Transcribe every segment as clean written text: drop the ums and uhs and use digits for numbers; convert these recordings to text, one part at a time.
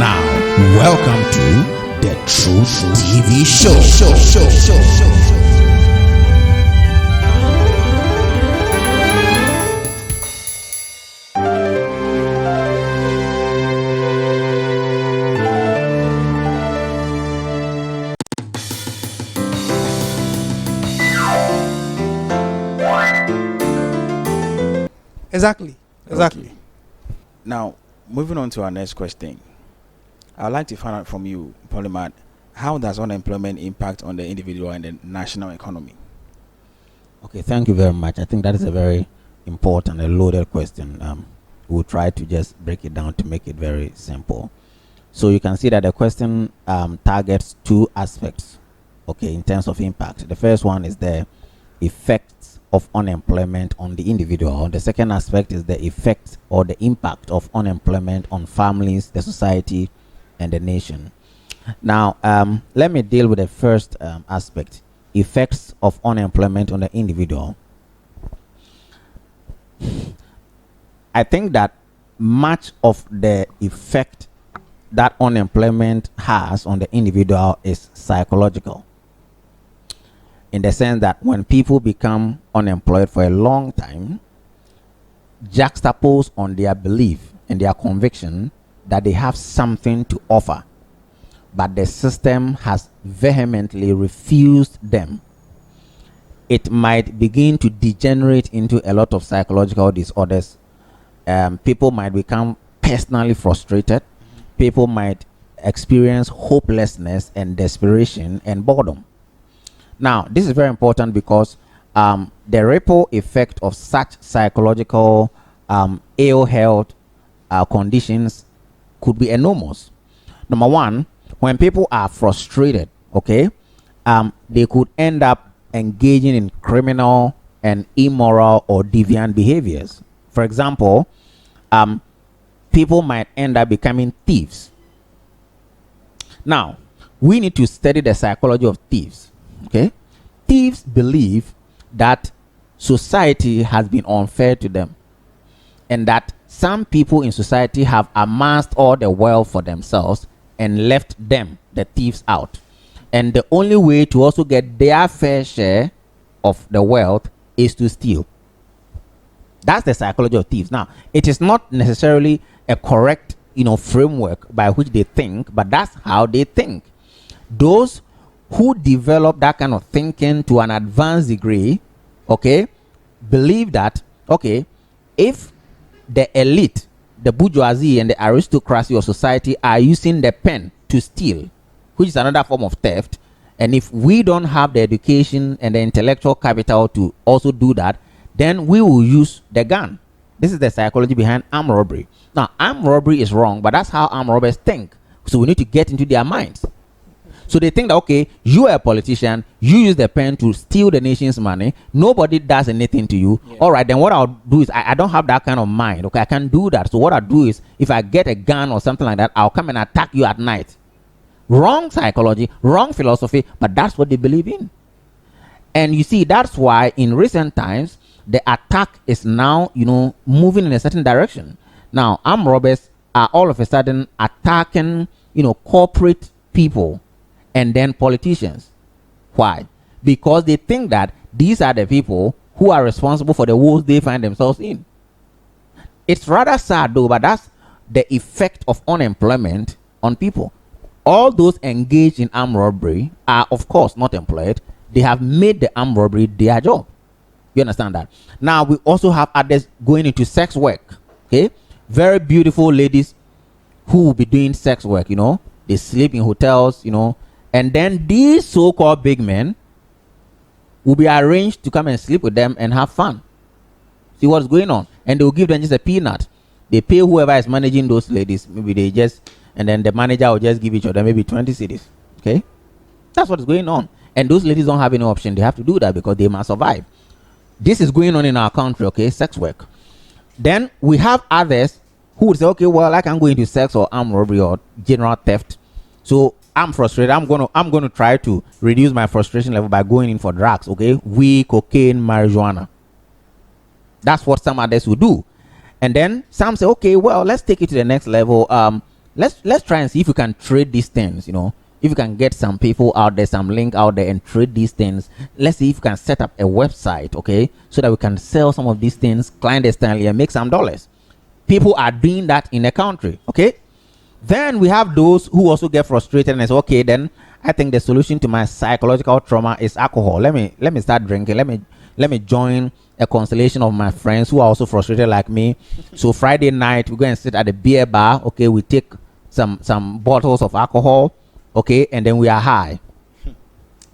now, welcome to the Truth TV Show. Exactly. Okay. Now, moving on to our next question. I'd like to find out from you, Polymath, how does unemployment impact on the individual and the national economy? Okay, thank you very much. I think that is a very important and loaded question. We'll try to just break it down to make it very simple. So you can see that the question targets two aspects, okay, in terms of impact. The first one is the effects of unemployment on the individual. The second aspect is the effect or the impact of unemployment on families, the society, and the nation. Now, let me deal with the first aspect, effects of unemployment on the individual. I think that much of the effect that unemployment has on the individual is psychological, in the sense that when people become unemployed for a long time, juxtaposed on their belief and their conviction that they have something to offer, but the system has vehemently refused them, it might begin to degenerate into a lot of psychological disorders. People might become personally frustrated. People might experience hopelessness and desperation and boredom. Now, this is very important because the ripple effect of such psychological ill health conditions could be enormous. Number one, when people are frustrated, okay, they could end up engaging in criminal and immoral or deviant behaviors. For example, people might end up becoming thieves. Now, we need to study the psychology of thieves. Okay, thieves believe that society has been unfair to them, and that some people in society have amassed all the wealth for themselves and left them, the thieves, out. And the only way to also get their fair share of the wealth is to steal. That's the psychology of thieves. Now, it is not necessarily a correct, framework by which they think, but that's how they think. Those who develop that kind of thinking to an advanced degree, okay, believe that, okay, if the elite, the bourgeoisie and the aristocracy of society are using the pen to steal, which is another form of theft, and if we don't have the education and the intellectual capital to also do that, then we will use the gun. This is the psychology behind armed robbery. Now, armed robbery is wrong, but that's how armed robbers think. So we need to get into their minds. So they think that, okay, you are a politician, you use the pen to steal the nation's money, nobody does anything to you. Yeah. All right, then what I'll do is, I don't have that kind of mind, okay, I can't do that. So what I'll do is, if I get a gun or something like that, I'll come and attack you at night. Wrong psychology, wrong philosophy, but that's what they believe in. And you see, that's why in recent times, the attack is now, moving in a certain direction. Now, armed robbers are all of a sudden attacking, corporate people and then politicians. Why? Because they think that these are the people who are responsible for the woes they find themselves in. It's rather sad though, but that's the effect of unemployment on people. All those engaged in armed robbery are, of course, not employed. They have made the armed robbery their job. You understand that? Now, we also have others going into sex work. Okay? Very beautiful ladies who will be doing sex work, They sleep in hotels, and then these so-called big men will be arranged to come and sleep with them and have fun. See what's going on? And they will give them just a peanut. They pay whoever is managing those ladies. Maybe they just, and then the manager will just give each other maybe 20 cedis. Okay? That's what's going on. And those ladies don't have any option. They have to do that because they must survive. This is going on in our country, okay? Sex work. Then we have others who would say, okay, well, I can go into sex or armed robbery or general theft. So I'm frustrated. I'm going to try to reduce my frustration level by going in for drugs, okay? Weed, cocaine, marijuana. That's what some others will do. And then some say, okay, well, let's take it to the next level. let's try and see if we can trade these things. If you can get some people out there, some link out there, and trade these things. Let's see if we can set up a website, okay, so that we can sell some of these things clandestinely and make some dollars. People are doing that in the country, okay. Then we have those who also get frustrated and say, okay, then I think the solution to my psychological trauma is alcohol. Let me start drinking. Let me join a constellation of my friends who are also frustrated like me. So Friday night we go and sit at the beer bar. Okay, we take some bottles of alcohol. Okay, and then we are high.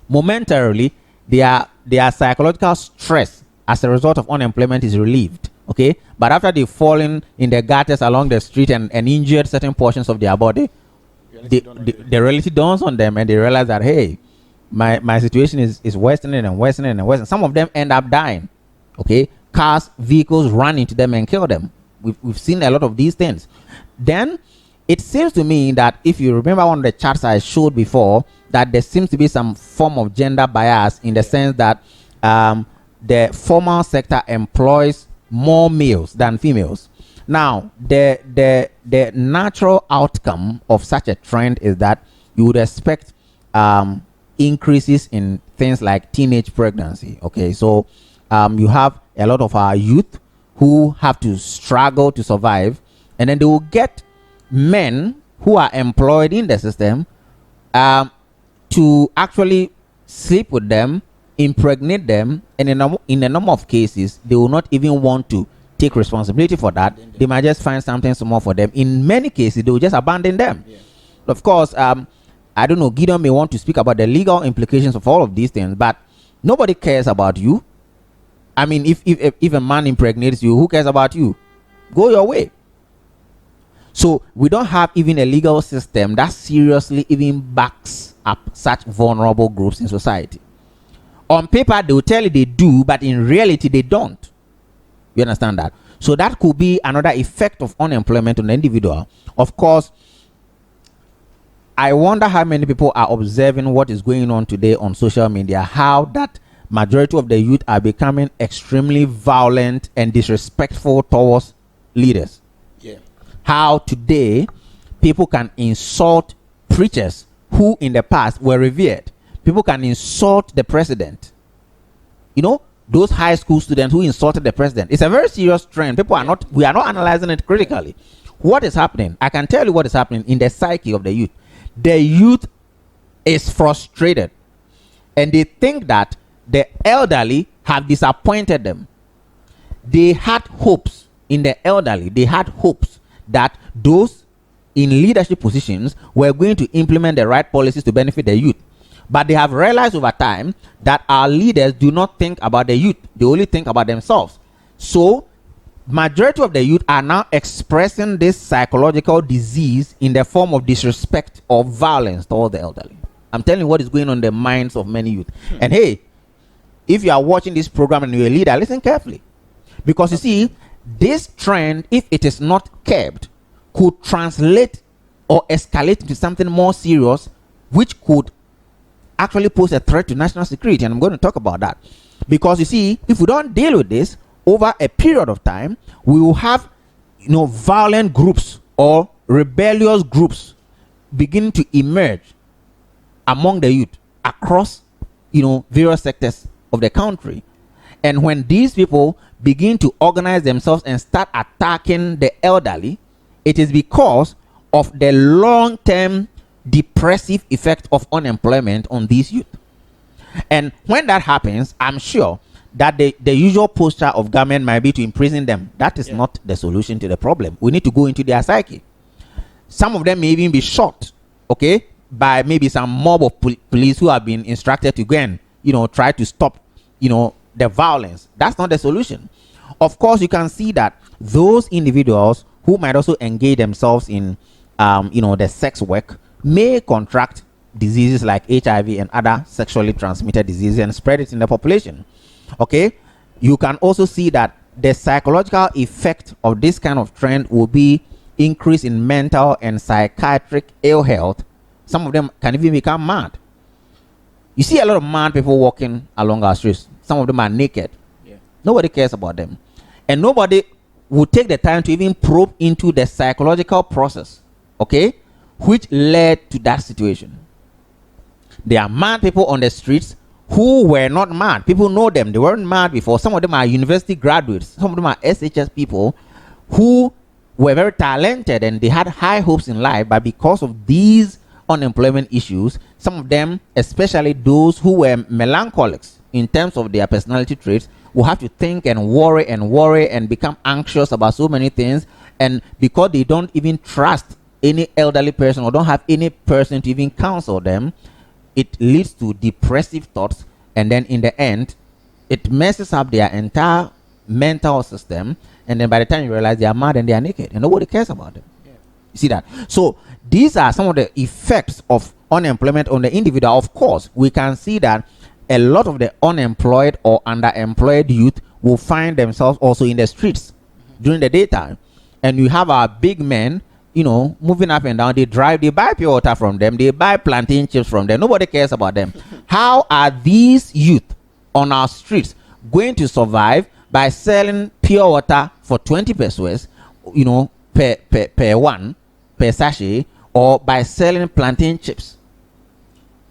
Momentarily, their psychological stress as a result of unemployment is relieved. Okay, but after they've fallen in the gutters along the street and injured certain portions of their body, the reality dawns on them and they realize that, hey, my situation is worsening and worsening and worsening. Some of them end up dying. Okay, cars, vehicles run into them and kill them. We've seen a lot of these things. Then it seems to me that if you remember one of the charts I showed before, that there seems to be some form of gender bias in the sense that the formal sector employs more males than females. Now, the natural outcome of such a trend is that you would expect increases in things like teenage pregnancy. Okay, so you have a lot of our youth who have to struggle to survive, and then they will get men who are employed in the system to actually sleep with them, impregnate them, and in a number of cases they will not even want to take responsibility for that. They might just find something small for them. In many cases they will just abandon them. Of course, I don't know, Gideon may want to speak about the legal implications of all of these things, but nobody cares about you. I mean, if a man impregnates you, who cares about you? Go your way. So we don't have even a legal system that seriously even backs up such vulnerable groups in society. On paper, they will tell you they do, but in reality, they don't. You understand that? So that could be another effect of unemployment on the individual. Of course, I wonder how many people are observing what is going on today on social media, how that majority of the youth are becoming extremely violent and disrespectful towards leaders. How today people can insult preachers who in the past were revered. People can insult the president. Those high school students who insulted the president. It's a very serious trend. We are not analyzing it critically. What is happening? I can tell you what is happening in the psyche of the youth. The youth is frustrated and they think that the elderly have disappointed them. They had hopes in the elderly. They had hopes that those in leadership positions were going to implement the right policies to benefit the youth. But they have realized over time that our leaders do not think about the youth. They only think about themselves. So, majority of the youth are now expressing this psychological disease in the form of disrespect or violence toward the elderly. I'm telling you what is going on in the minds of many youth. And hey, if you are watching this program and you're a leader, listen carefully. Because you see, this trend, if it is not kept, could translate or escalate into something more serious, which could actually pose a threat to national security. And I'm going to talk about that. Because you see, if we don't deal with this over a period of time, we will have violent groups or rebellious groups beginning to emerge among the youth across various sectors of the country. And when these people begin to organize themselves and start attacking the elderly, it is because of the long-term depressive effect of unemployment on these youth. And when that happens, I'm sure that the usual posture of government might be to imprison them. That is not the solution to the problem. We need to go into their psyche. Some of them may even be shot, okay, by maybe some mob of police who have been instructed to go and try to stop the violence. That's not the solution. Of course, you can see that those individuals who might also engage themselves in the sex work may contract diseases like HIV and other sexually transmitted diseases and spread it in the population. Okay, you can also see that the psychological effect of this kind of trend will be increase in mental and psychiatric ill health. Some of them can even become mad. You see a lot of mad people walking along our streets. Some of them are naked. Nobody cares about them. And nobody will take the time to even probe into the psychological process okay, which led to that situation. There are mad people on the streets who were not mad. People know them. They weren't mad before. Some of them are university graduates. Some of them are SHS people who were very talented and they had high hopes in life, but because of these unemployment issues, some of them, especially those who were melancholics in terms of their personality traits, will have to think and worry and become anxious about so many things. And because they don't even trust any elderly person or don't have any person to even counsel them, it leads to depressive thoughts, and then in the end it messes up their entire mental system, and then by the time you realize they are mad and they are naked and nobody cares about them. You see that? So these are some of the effects of unemployment on the individual. Of course, we can see that a lot of the unemployed or underemployed youth will find themselves also in the streets during the daytime. And you have our big men, you know, moving up and down. They buy pure water from them. They buy plantain chips from them. Nobody cares about them. How are these youth on our streets going to survive by selling pure water for 20 pesos, you know, per sachet, or by selling plantain chips?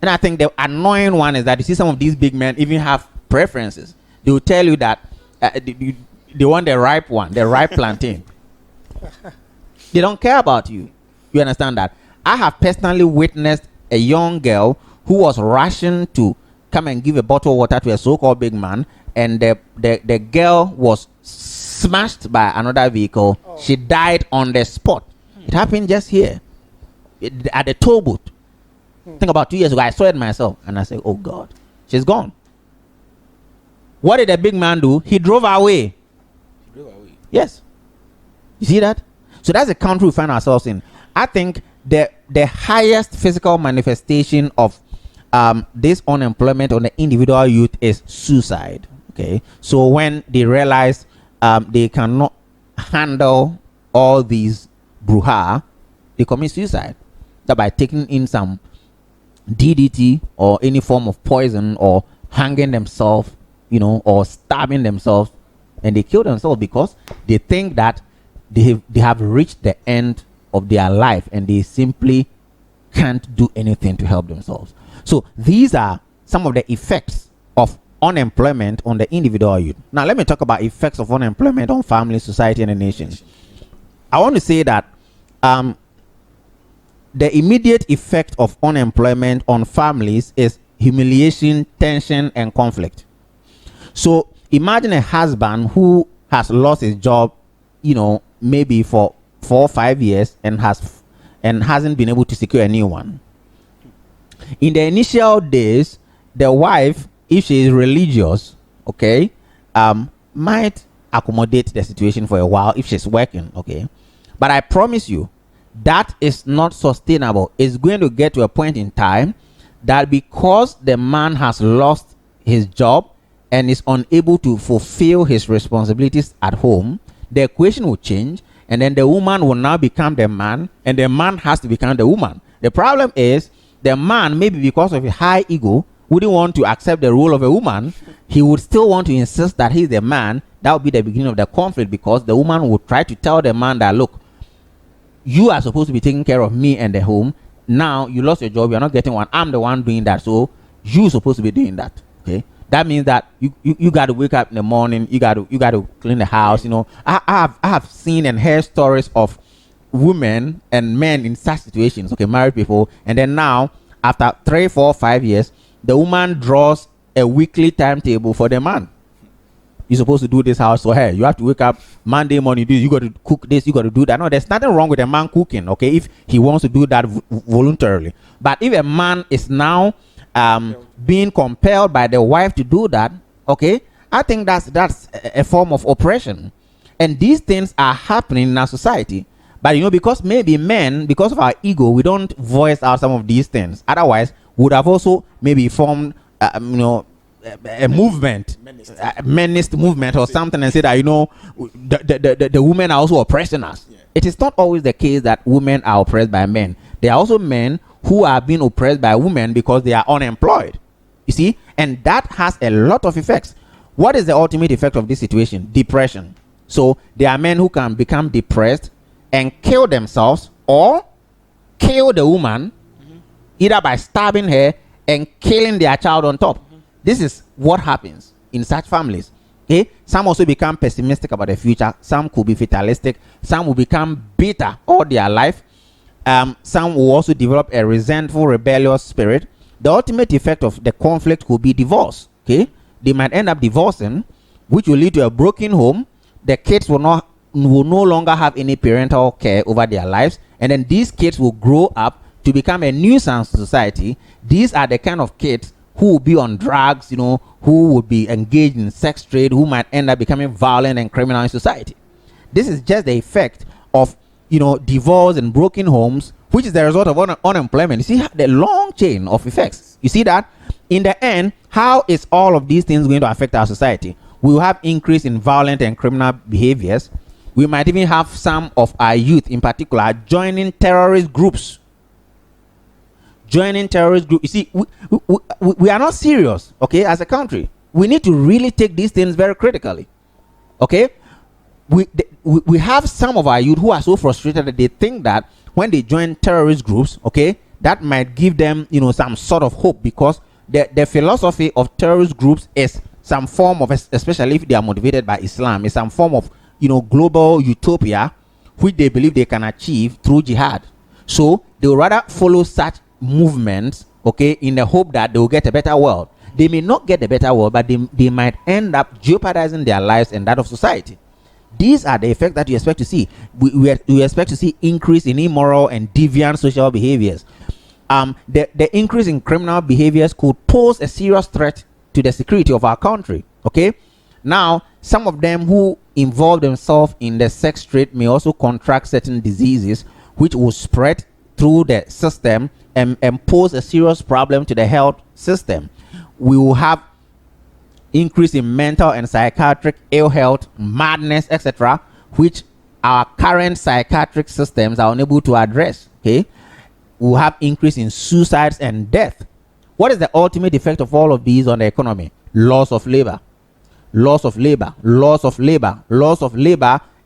And I think the annoying one is that you see some of these big men even have preferences. They will tell you that they want the ripe one, the ripe plantain. They don't care about you. You understand that? I have personally witnessed a young girl who was rushing to come and give a bottle of water to a so-called big man, and the girl was smashed by another vehicle. Oh. She died on the spot. It happened just here at the toll booth. I think about 2 years ago. I saw it myself and I said, oh God, she's gone. What did the big man do? He drove away. Yes. You see that? So that's the country we find ourselves in. I think the highest physical manifestation of this unemployment on the individual youth is suicide. Okay. So when they realize they cannot handle all these brouhaha, they commit suicide. That by taking in some DDT or any form of poison, or hanging themselves, you know, or stabbing themselves, and they kill themselves because they think that they have reached the end of their life and they simply can't do anything to help themselves. So these are some of the effects of unemployment on the individual youth. Now let me talk about effects of unemployment on family, society, and the nation. I want to say that the immediate effect of unemployment on families is humiliation, tension, and conflict. So imagine a husband who has lost his job, you know, maybe for 4 or 5 years and hasn't been able to secure a new one. In the initial days, the wife, if she is religious, okay, might accommodate the situation for a while if she's working, okay. But I promise you, that is not sustainable. It's going to get to a point in time that because the man has lost his job and is unable to fulfill his responsibilities at home, the equation will change, and then the woman will now become the man, and the man has to become the woman. The problem is the man, maybe because of a high ego, wouldn't want to accept the role of a woman. He would still want to insist that he's the man. That would be the beginning of the conflict, because the woman would try to tell the man that, look, you are supposed to be taking care of me and the home. Now you lost your job, you're not getting one. I'm the one doing that, so you're supposed to be doing that. Okay, that means that you got to wake up in the morning. You got to clean the house. You know, I have seen and heard stories of women and men in such situations. Okay, married people, and then now after 3, 4, 5 years, the woman draws a weekly timetable for the man. You're supposed to do this house for her. You have to wake up Monday morning, you got to cook this, you got to do that. No, there's nothing wrong with a man cooking, okay, if he wants to do that voluntarily. But if a man is now being compelled by the wife to do that, okay, I think that's a form of oppression. And these things are happening in our society. But, you know, because maybe men, because of our ego, we don't voice out some of these things. Otherwise, would have also maybe formed, a movement, a menist movement or something, and say that, you know, the women are also oppressing us. Yeah. It is not always the case that women are oppressed by men. There are also men who are being oppressed by women because they are unemployed. You see, and that has a lot of effects. What is the ultimate effect of this situation? Depression. So there are men who can become depressed and kill themselves, or kill the woman, either by stabbing her and killing their child on top. This is what happens in such families. Okay? Some also become pessimistic about the future. Some could be fatalistic. Some will become bitter all their life. Some will also develop a resentful, rebellious spirit. The ultimate effect of the conflict could be divorce. Okay? They might end up divorcing, which will lead to a broken home. The kids will no longer have any parental care over their lives, and then these kids will grow up to become a nuisance to society. These are the kind of kids who will be on drugs, who would be engaged in sex trade, who might end up becoming violent and criminal in society. This is just the effect of divorce and broken homes, which is the result of unemployment. You see the long chain of effects. You see that in the end, how is all of these things going to affect our society? We will have increase in violent and criminal behaviors. We might even have some of our youth in particular joining terrorist groups. You see, we are not serious, okay, as a country. We need to really take these things very critically, okay? We have some of our youth who are so frustrated that they think that when they join terrorist groups, okay, that might give them, some sort of hope, because the philosophy of terrorist groups is some form of, especially if they are motivated by Islam, is some form of, global utopia, which they believe they can achieve through jihad. So they will rather follow such movements, okay, in the hope that they will get a better world. They may not get a better world, but they might end up jeopardizing their lives and that of society. These are the effects that you expect to see. We expect to see increase in immoral and deviant social behaviors. The increase in criminal behaviors could pose a serious threat to the security of our country. Okay, now some of them who involve themselves in the sex trade may also contract certain diseases, which will spread through the system and pose a serious problem to the health system. We will have increase in mental and psychiatric ill health, madness, etc., which our current psychiatric systems are unable to address. Okay, we'll have increase in suicides and death. What is the ultimate effect of all of these on the economy? Loss of labor,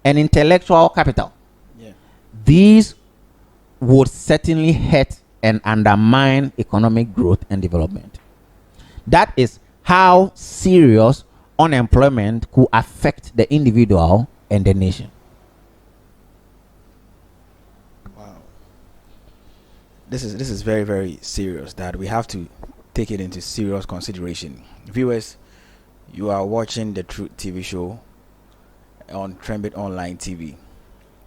and intellectual capital. Yeah. These would certainly hurt and undermine economic growth and development. That is how serious unemployment could affect the individual and the nation. Wow. This is very, very serious, that we have to take it into serious consideration. Viewers, you are watching the Truth TV show on Trembit Online TV,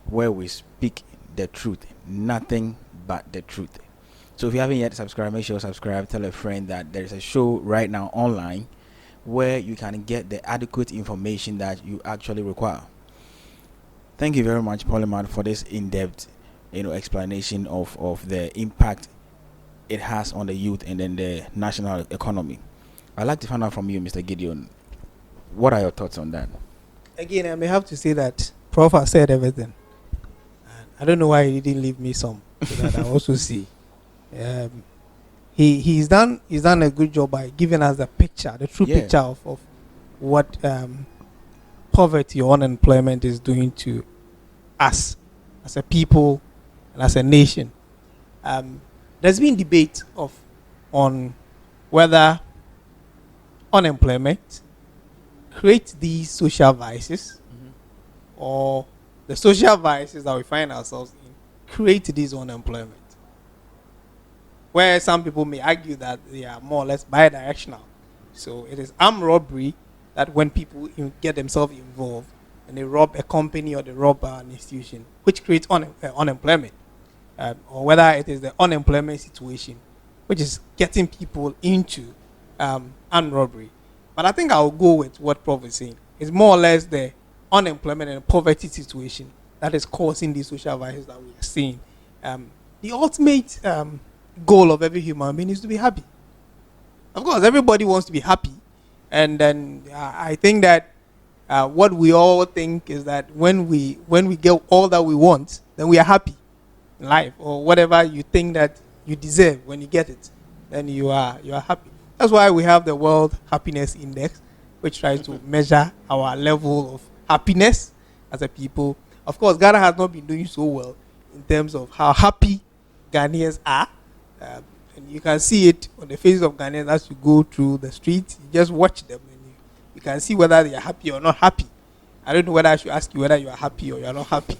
where we speak the truth, nothing but the truth. So if you haven't yet subscribed, make sure you subscribe. Tell a friend that there is a show right now online where you can get the adequate information that you actually require. Thank you very much, Polymath, for this in-depth explanation of the impact it has on the youth and then the national economy. I'd like to find out from you, Mr. Gideon, what are your thoughts on that? Again, I may have to say that Prof has said everything. I don't know why he didn't leave me some, so that I also see. He's done a good job by giving us the picture, the true picture of what poverty or unemployment is doing to us as a people and as a nation. There's been debate on whether unemployment creates these social vices, or the social vices that we find ourselves in create this unemployment. Where some people may argue that they are more or less bidirectional. So it is armed robbery that when people get themselves involved and they rob a company or they rob an institution, which creates unemployment. Or whether it is the unemployment situation, which is getting people into armed robbery. But I think I'll go with what Prof is saying. It's more or less the unemployment and poverty situation that is causing these social vices that we are seeing. The ultimate goal of every human being is to be happy. Of course, everybody wants to be happy. And then I think that what we all think is that when we get all that we want, then we are happy in life, or whatever you think that you deserve when you get it, then you are happy. That's why we have the World Happiness Index, which tries to measure our level of happiness as a people. Of course, Ghana has not been doing so well in terms of how happy Ghanaians are. And you can see it on the faces of Ghanaians as you go through the streets. You just watch them and you can see whether they are happy or not happy. I don't know whether I should ask you whether you are happy or you are not happy.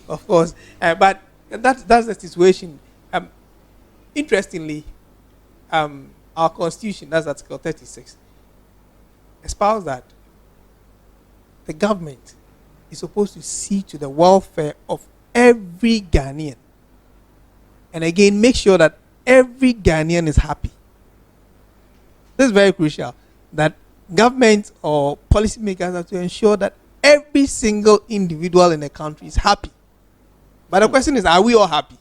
Of course. But that's the situation. Interestingly, our constitution, that's Article 36, espouse that the government is supposed to see to the welfare of every Ghanaian. And again, make sure that every Ghanaian is happy. This is very crucial, that government or policymakers have to ensure that every single individual in the country is happy. But the question is, are we all happy?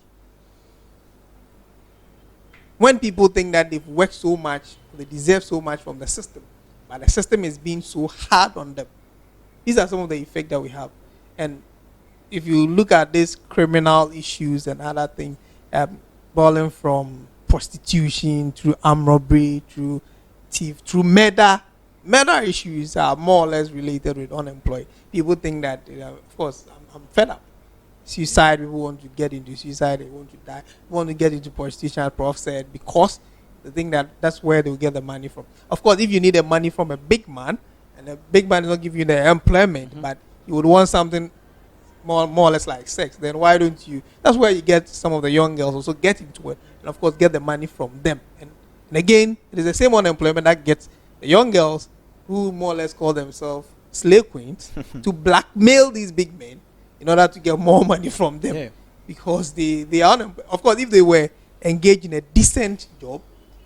When people think that they've worked so much, they deserve so much from the system, but the system is being so hard on them. These are some of the effects that we have. And if you look at these criminal issues and other things, boiling from prostitution through armed robbery, through thief, through murder issues are more or less related with unemployed. People think that, of course, I'm fed up. Suicide, people want to get into suicide, they want to die, want to get into prostitution, as Prof said, because they think that that's where they'll get the money from. Of course, if you need the money from a big man, and the big man is not giving you the employment, but you would want something more or less like sex, then why don't you? That's where you get some of the young girls also get into it, and of course get the money from them. And again, it is the same unemployment that gets the young girls who more or less call themselves slave queens to blackmail these big men in order to get more money from them. Yeah. Because they are unemployed. Of course, if they were engaged in a decent job,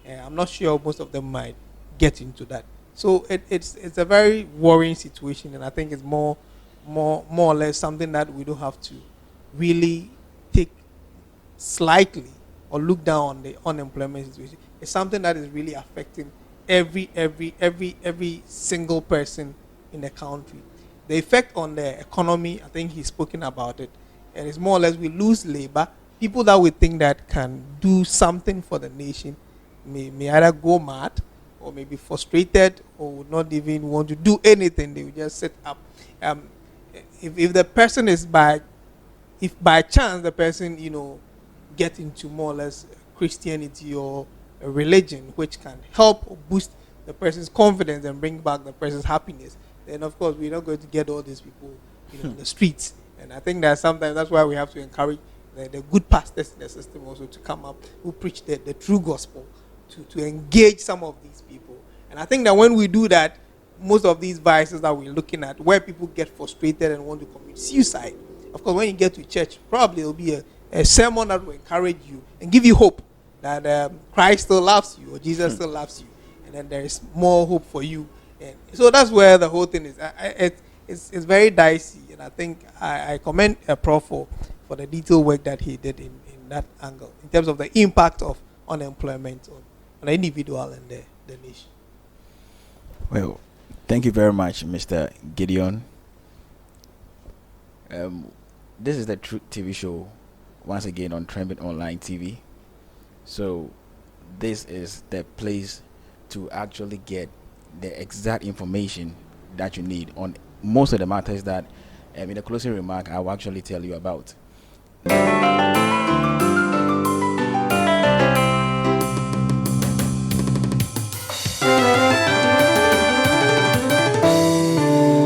I'm not sure most of them might get into that. So it's a very worrying situation, and I think it's more or less something that we don't have to really take slightly or look down on the unemployment situation. It's something that is really affecting every single person in the country. The effect on the economy, I think he's spoken about it, and it's more or less we lose labor. People that we think that can do something for the nation may either go mad or may be frustrated or would not even want to do anything. They will just sit up. If the person is if by chance the person get into more or less Christianity or a religion which can help or boost the person's confidence and bring back the person's happiness, then of course we're not going to get all these people in the streets. And I think that sometimes that's why we have to encourage the good pastors in the system also to come up who preach the true gospel to engage some of these people. And I think that when we do that, most of these vices that we're looking at, where people get frustrated and want to commit suicide, of course, when you get to church, probably it'll be a sermon that will encourage you and give you hope that Christ still loves you or Jesus still loves you, and then there is more hope for you. And so that's where the whole thing is. It's very dicey, and I think I commend Prof for the detailed work that he did in that angle in terms of the impact of unemployment on the individual and the nation. Well, thank you very much, Mr. Gideon. This is the Truth TV show, once again on Trembit Online TV. So this is the place to actually get the exact information that you need on most of the matters that in the closing remark I will actually tell you about.